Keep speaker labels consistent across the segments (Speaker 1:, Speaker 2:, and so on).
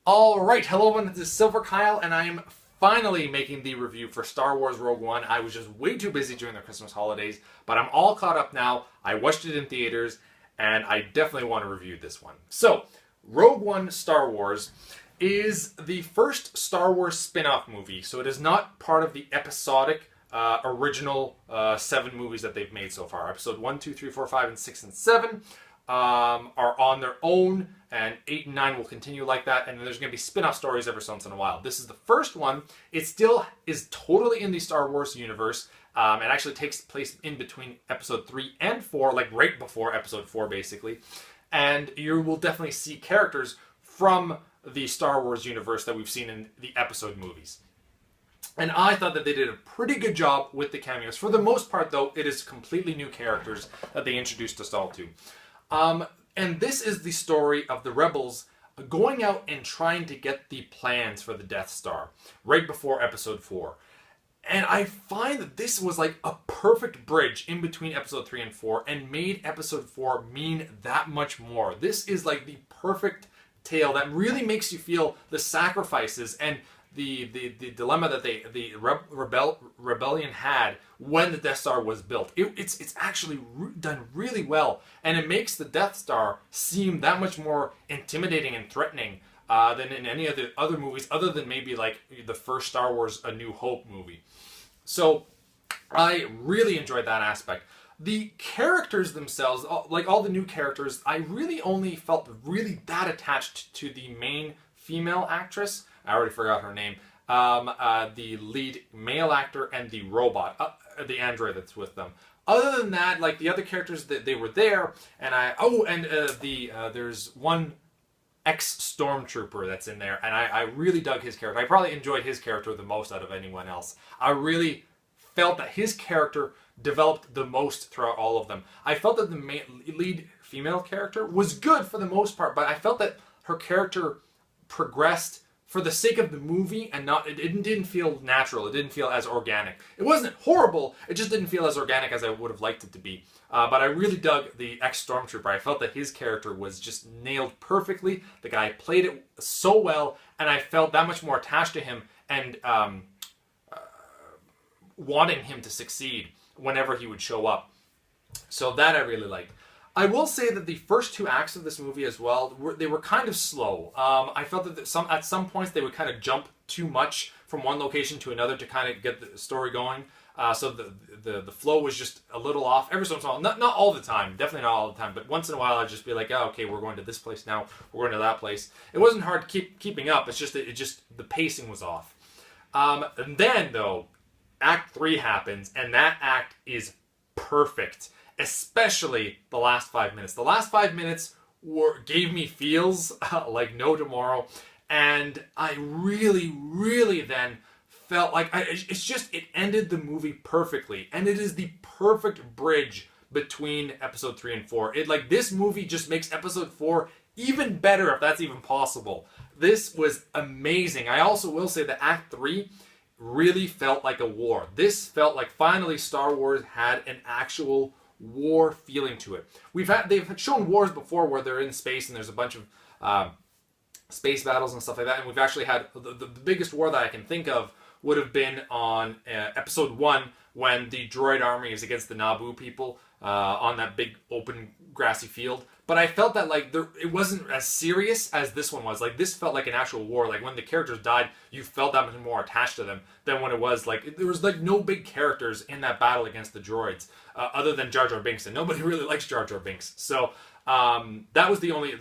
Speaker 1: Alright, hello everyone, this is Silver Kyle, and I am finally making the review for Star Wars Rogue One. I was just way too busy during the Christmas holidays, but I'm all caught up now. I watched it in theaters, and I definitely want to review this one. So, Rogue One Star Wars is the first Star Wars spin-off movie, so it is not part of the episodic original 7 movies that they've made so far. Episode 1, 2, 3, 4, 5, and 6, and 7 are on their own, and 8 and 9 will continue like that, and then there's going to be spin-off stories every once in a while. This is the first one. It still is totally in the Star Wars universe. It actually takes place in between episode 3 and 4, like right before episode 4, basically. And you will definitely see characters from the Star Wars universe that we've seen in the episode movies. And I thought that they did a pretty good job with the cameos. For the most part, though, it is completely new characters that they introduced us all to. And this is the story of the rebels going out and trying to get the plans for the Death Star right before episode 4. And I find that this was like a perfect bridge in between episode 3 and 4 and made episode 4 mean that much more. This is like the perfect tale that really makes you feel the sacrifices and the dilemma that the rebellion had when the Death Star was built. It's actually done really well, and it makes the Death Star seem that much more intimidating and threatening than in any of the other movies, other than maybe like the first Star Wars A New Hope movie. So I really enjoyed that aspect. The characters themselves, like all the new characters, I really only felt really that attached to the main female actress. I already forgot her name. The lead male actor and the robot, the android that's with them. Other than that, like the other characters, they were there, and there's one ex-stormtrooper that's in there, and I really dug his character. I probably enjoyed his character the most out of anyone else. I really felt that his character developed the most throughout all of them. I felt that the lead female character was good for the most part, but I felt that her character progressed for the sake of the movie, and it didn't feel natural. It didn't feel as organic. It wasn't horrible, it just didn't feel as organic as I would have liked it to be. But I really dug the ex-stormtrooper. I felt that his character was just nailed perfectly. The guy played it so well, and I felt that much more attached to him and wanting him to succeed whenever he would show up. So that I really liked. I will say that the first 2 acts of this movie as well, they were kind of slow. I felt that at some points they would kind of jump too much from one location to another to kind of get the story going. So the flow was just a little off every once in a while. Not all the time, definitely not all the time, but once in a while I'd just be like, oh, okay, we're going to this place now, we're going to that place. It wasn't hard keeping up, it's just that the pacing was off. And then, though, Act 3 happens, and that act is perfect. Especially the last 5 minutes. The last 5 minutes gave me feels like no tomorrow, and I really, really then felt like it ended the movie perfectly, and it is the perfect bridge between episode 3 and 4. This movie just makes episode 4 even better, if that's even possible. This was amazing. I also will say that Act 3 really felt like a war. This felt like finally Star Wars had an actual war feeling to it. They've shown wars before where they're in space and there's a bunch of space battles and stuff like that, and we've actually had the biggest war that I can think of would have been on episode 1 when the droid army is against the Naboo people on that big open grassy field. But I felt that it wasn't as serious as this one was. Like, this felt like an actual war. Like, when the characters died, you felt that much more attached to them than when it was there was no big characters in that battle against the droids other than Jar Jar Binks, and nobody really likes Jar Jar Binks. So that was the only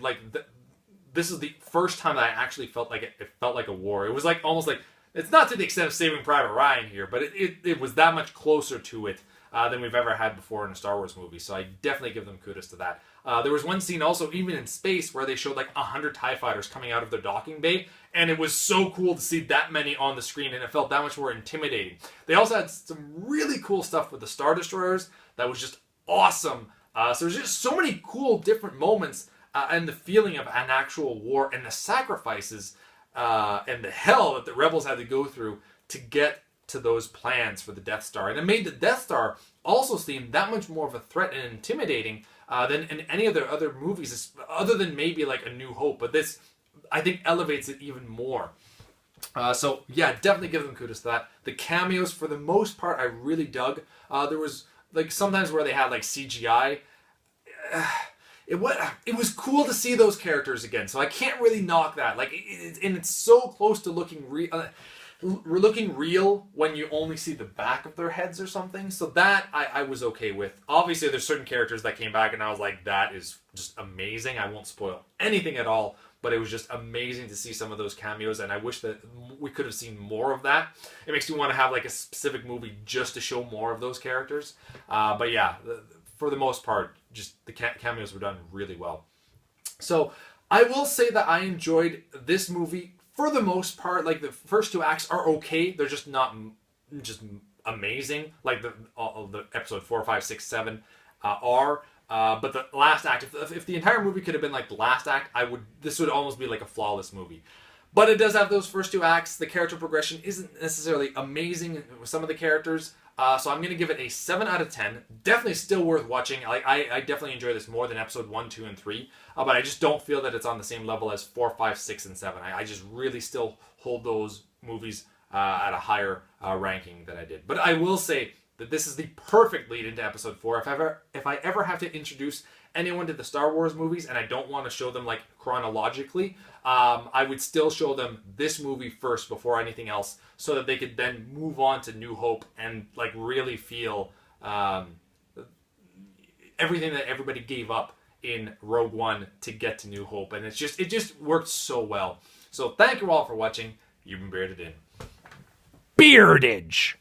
Speaker 1: this is the first time that I actually felt like it felt like a war. It was almost like, it's not to the extent of Saving Private Ryan here, but it was that much closer to it than we've ever had before in a Star Wars movie. So I definitely give them kudos to that. There was one scene also, even in space, where they showed 100 TIE fighters coming out of their docking bay, and it was so cool to see that many on the screen, and it felt that much more intimidating. They also had some really cool stuff with the Star Destroyers that was just awesome. So there's just so many cool different moments and the feeling of an actual war and the sacrifices and the hell that the rebels had to go through to get to those plans for the Death Star. And it made the Death Star also seem that much more of a threat and intimidating than in any of their other movies, other than maybe A New Hope. But this I think elevates it even more. So yeah, definitely give them kudos to that. The cameos, for the most part, I really dug. There was like sometimes where they had like CGI. It was cool to see those characters again, so I can't really knock that. Like, and it's so close to looking real when you only see the back of their heads or something. So that I was okay with. Obviously, there's certain characters that came back, and I was like, that is just amazing. I won't spoil anything at all, but it was just amazing to see some of those cameos, and I wish that we could have seen more of that. It makes me want to have like a specific movie just to show more of those characters. But yeah, for the most part, just the cameos were done really well. So I will say that I enjoyed this movie for the most part. Like, the first two acts are okay. They're just not just amazing like the episode 4, 5, 6, 7 are. But the last act, if the entire movie could have been like the last act, this would almost be like a flawless movie. But it does have those first two acts. The character progression isn't necessarily amazing with some of the characters. So I'm going to give it a 7 out of 10. Definitely still worth watching. I definitely enjoy this more than episode 1, 2, and 3. But I just don't feel that it's on the same level as 4, 5, 6, and 7. I just really still hold those movies at a higher ranking than I did. But I will say that this is the perfect lead into episode 4. If I ever have to introduce anyone to the Star Wars movies and I don't want to show them like chronologically, I would still show them this movie first before anything else, so that they could then move on to New Hope and like really feel everything that everybody gave up in Rogue One to get to New Hope. And it just worked so well. So thank you all for watching. You've been bearded in.
Speaker 2: Beardage.